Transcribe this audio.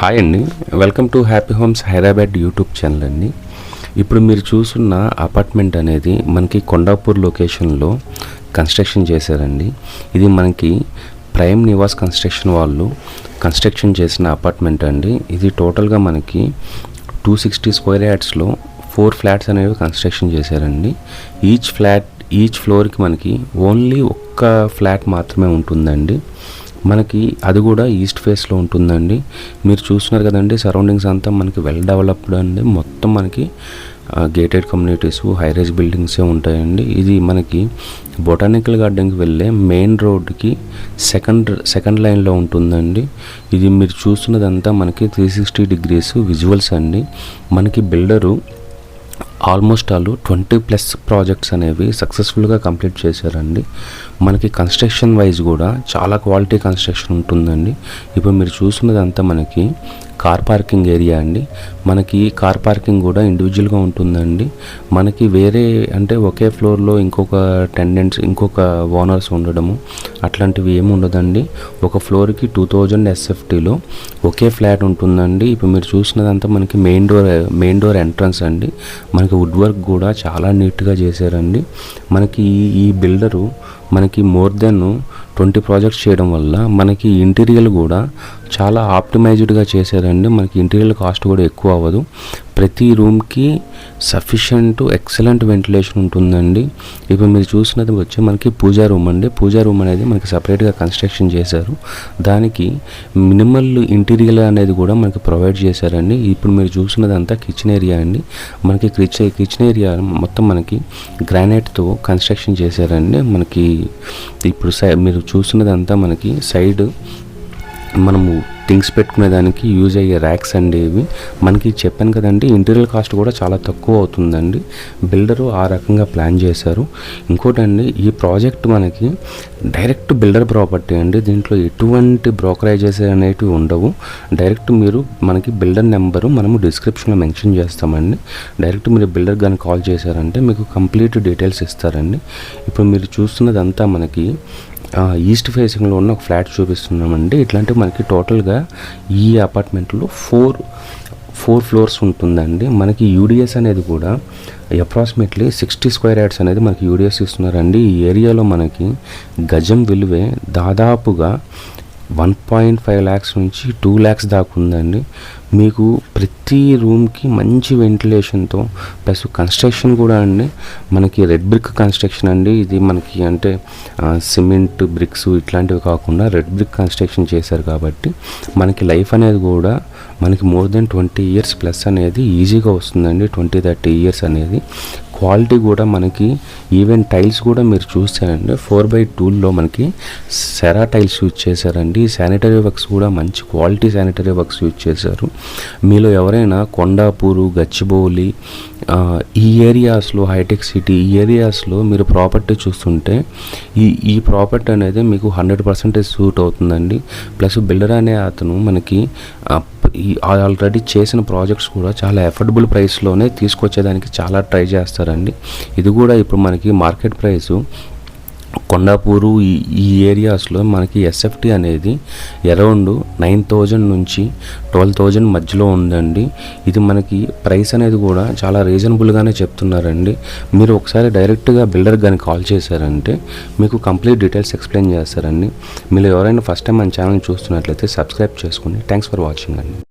Hi అండి, welcome to happy homes Hyderabad YouTube channel అండి. ఇప్పుడు మీరు చూస్తున్న అపార్ట్మెంట్ అనేది మనకి కొండాపూర్ లొకేషన్లో కన్స్ట్రక్షన్ చేశారండి. ఇది మనకి ప్రైమ్ నివాస్ కన్స్ట్రక్షన్ వాళ్ళు కన్స్ట్రక్షన్ చేసిన అపార్ట్మెంట్ అండి. ఇది టోటల్గా మనకి 260 స్క్వేర్ యార్డ్స్లో 4 ఫ్లాట్స్ అనేవి కన్స్ట్రక్షన్ చేశారండి. ఈచ్ ఫ్లోర్కి మనకి ఓన్లీ ఒక్క ఫ్లాట్ మాత్రమే ఉంటుందండి. మనకి అది కూడా ఈస్ట్ ఫేస్లో ఉంటుందండి. మీరు చూస్తున్నారు కదండి, సరౌండింగ్స్ అంతా మనకి వెల్ డెవలప్డ్ అండి. మొత్తం మనకి గేటెడ్ కమ్యూనిటీస్, హైరైజ్ బిల్డింగ్సే ఉంటాయండి. ఇది మనకి బొటానికల్ గార్డెన్కి వెళ్ళే మెయిన్ రోడ్కి సెకండ్ లైన్లో ఉంటుందండి. ఇది మీరు చూస్తున్నదంతా మనకి 360 డిగ్రీస్ విజువల్స్ అండి. మనకి బిల్డరు ఆల్మోస్ట్ 20+ ప్రాజెక్ట్స్ అనేవి సక్సెస్ఫుల్గా కంప్లీట్ చేశారండి. మనకి కన్స్ట్రక్షన్ వైజ్ కూడా చాలా క్వాలిటీ కన్స్ట్రక్షన్ ఉంటుందండి. ఇప్పుడు మీరు చూస్తున్నదంతా మనకి కార్ పార్కింగ్ ఏరియా అండి. మనకి కార్ పార్కింగ్ కూడా ఇండివిజువల్గా ఉంటుందండి. మనకి వేరే అంటే ఒకే ఫ్లోర్లో ఇంకొక టెండెంట్స్, ఇంకొక ఓనర్స్ ఉండడము అట్లాంటివి ఏమి ఉండదండి. ఒక ఫ్లోర్కి 2000 SFTలో ఒకే ఫ్లాట్ ఉంటుందండి. ఇప్పుడు మీరు చూసినదంతా మనకి మెయిన్ డోర్ ఎంట్రన్స్ అండి. మనకి వుడ్ వర్క్ కూడా చాలా నీట్గా చేశారండి. మనకి ఈ బిల్డరు మనకి మోర్ దెన్ 20 ప్రాజెక్ట్స్ చేయడం వల్ల మనకి ఇంటీరియర్ కూడా చాలా ఆప్టిమైజ్డ్గా చేశారండి. మనకి ఇంటీరియర్ కాస్ట్ కూడా ఎక్కువ అవ్వదు. ప్రతి రూమ్కి సఫిషియంట్ ఎక్సలెంట్ వెంటిలేషన్ ఉంటుందండి. ఇప్పుడు మీరు చూసినది వచ్చి మనకి పూజా రూమ్ అండి. పూజా రూమ్ అనేది మనకి సపరేట్గా కన్స్ట్రక్షన్ చేశారు. దానికి మినిమల్ ఇంటీరియర్ అనేది కూడా మనకి ప్రొవైడ్ చేశారండి. ఇప్పుడు మీరు చూసినదంతా కిచెన్ ఏరియా అండి. మనకి కిచెన్ ఏరియా మొత్తం మనకి గ్రానైట్తో కన్స్ట్రక్షన్ చేశారండి. మనకి ఇప్పుడు మీరు చూస్తున్నదంతా మనకి సైడ్ మనము థింగ్స్ పెట్టుకునేదానికి యూజ్ అయ్యే ర్యాక్స్ అండి. ఇవి మనకి చెప్పాను కదండి, ఇంటీరియర్ కాస్ట్ కూడా చాలా తక్కువ అవుతుందండి. బిల్డరు ఆ రకంగా ప్లాన్ చేశారు. ఇంకోటండి, ఈ ప్రాజెక్ట్ మనకి డైరెక్ట్ బిల్డర్ ప్రాపర్టీ అండి. దీంట్లో ఎటువంటి బ్రోకరేజెస్ అనేటివి ఉండవు. డైరెక్ట్ మీరు మనకి బిల్డర్ నెంబరు మనము డిస్క్రిప్షన్లో మెన్షన్ చేస్తామండి. డైరెక్ట్ మీరు బిల్డర్ కానీ కాల్ చేశారంటే మీకు కంప్లీట్ డీటెయిల్స్ ఇస్తారండి. ఇప్పుడు మీరు చూస్తున్నదంతా మనకి ఈస్ట్ ఫేసింగ్లో ఉన్న ఒక ఫ్లాట్ చూపిస్తున్నామండి. ఇట్లాంటి మనకి టోటల్గా ఈ అపార్ట్మెంట్లో 4 ఫ్లోర్స్ ఉంటుందండి. మనకి యూడిఎస్ అనేది కూడా అప్రాక్సిమేట్లీ 60 స్క్వేర్ యార్డ్స్ అనేది మనకి యూడిఎస్ ఇస్తున్నారండి. ఈ ఏరియాలో మనకి గజం విలువే దాదాపుగా 1.5 lakhs నుంచి 2 lakhs దాకా ఉందండి. మీకు ప్రతి రూమ్కి మంచి వెంటిలేషన్తో ప్లస్ కన్స్ట్రక్షన్ కూడా అండి. మనకి రెడ్ బ్రిక్ కన్స్ట్రక్షన్ అండి. ఇది మనకి అంటే సిమెంట్ బ్రిక్స్ ఇట్లాంటివి కాకుండా రెడ్ బ్రిక్ కన్స్ట్రక్షన్ చేశారు కాబట్టి మనకి లైఫ్ అనేది కూడా మనకి మోర్ దెన్ 20 years ప్లస్ అనేది ఈజీగా వస్తుందండి. 20-30 years అనేది. క్వాలిటీ కూడా మనకి ఈవెన్ టైల్స్ కూడా మీరు చూస్తారండి 4x2లో మనకి సెరా టైల్స్ యూజ్ చేశారండి. శానిటరీ వర్క్స్ కూడా మంచి క్వాలిటీ శానిటరీ వర్క్స్ యూజ్ చేశారు. మీలో ఎవరైనా కొండాపూరు, గచ్చిబౌలి ఈ ఏరియాస్లో, హైటెక్ సిటీ ఈ ఏరియాస్లో మీరు ప్రాపర్టీ చూస్తుంటే ఈ ప్రాపర్టీ అనేది మీకు 100% సూట్ అవుతుందండి. ప్లస్ బిల్డర్ అనే అతను మనకి ఆల్రెడీ చేసిన ప్రాజెక్ట్స్ కూడా చాలా అఫోర్డబుల్ ప్రైస్లోనే తీసుకొచ్చేదానికి చాలా ట్రై చేస్తారండి. ఇది కూడా ఇప్పుడు మనకి మార్కెట్ ప్రైసు కొండాపూరు ఈ ఏరియాస్లో మనకి SFT అనేది అరౌండ్ 9,000 నుంచి 12,000 మధ్యలో ఉందండి. ఇది మనకి ప్రైస్ అనేది కూడా చాలా రీజనబుల్గానే చెప్తున్నారండి. మీరు ఒకసారి డైరెక్ట్గా బిల్డర్ కానీ కాల్ చేశారంటే మీకు కంప్లీట్ డీటెయిల్స్ ఎక్స్ప్లెయిన్ చేస్తారండి. మీరు ఎవరైనా ఫస్ట్ టైం మన ఛానల్ చూస్తున్నట్లయితే సబ్స్క్రైబ్ చేసుకోండి. థ్యాంక్స్ ఫర్ వాచింగ్ అండి.